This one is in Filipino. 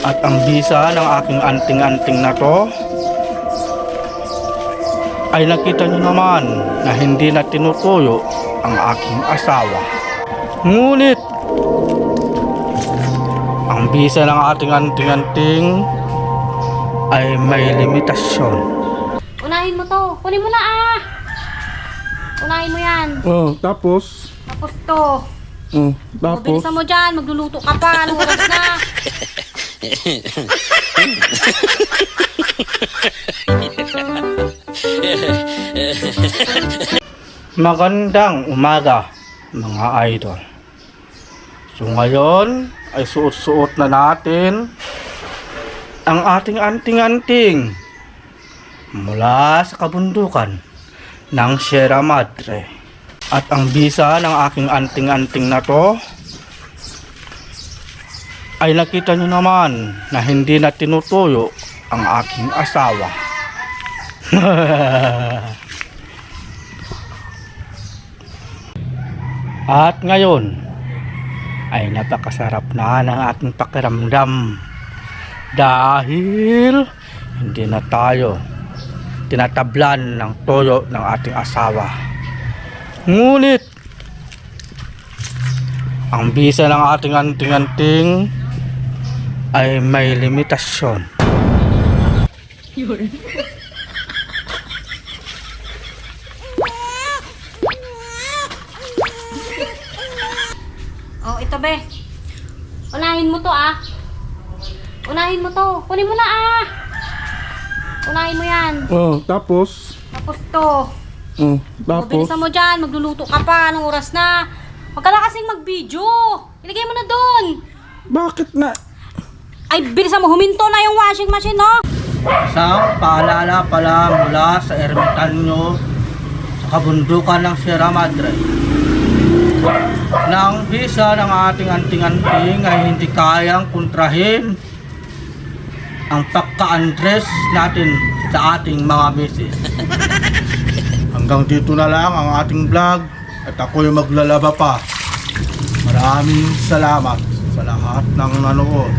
At ang bisa ng aking anting-anting na to ay nakita nyo naman na hindi na tinutuyo ang aking asawa. Ngunit ang bisa ng ating anting-anting ay may limitasyon. Unahin mo to. Kunin mo na ah. Unahin mo yan. Oh, tapos? Tapos to. Oh, Bilisan mo dyan. Magluluto ka pa. Anong oras na? Magandang umaga mga idol. So ngayon ay suot-suot na natin ang ating anting-anting mula sa kabundukan ng Sierra Madre. At ang bisa ng aking anting-anting na to ay nakita nyo naman na hindi na tinutuyo ang aking asawa. At ngayon ay napakasarap na ng aking pakiramdam dahil hindi na tayo tinatablan ng toyo ng ating asawa. Ngunit ang bisa ng ating anting-anting ay may limitasyon. Oh, ito be. Unahin mo to ah. Unahin mo to. Kunin mo na ah. Unahin mo yan. Oh, tapos? Tapos to. Oh, Bilisan mo dyan. Magluluto ka pa. Anong oras na? Huwag ka na kasing mag-video. Ilagay mo na doon. Bakit na? Ay, bilisan mo. Huminto na yung washing machine, no? Isang paalala pala mula sa ermitanyo sa kabundukan ng Sierra Madre na ang bisa ng ating anting-anting ay hindi kayang kontrahin ang pagka-undress natin sa ating mga misis. Hanggang dito na lang ang ating vlog at ako'y maglalaba pa. Maraming salamat sa lahat ng nanood.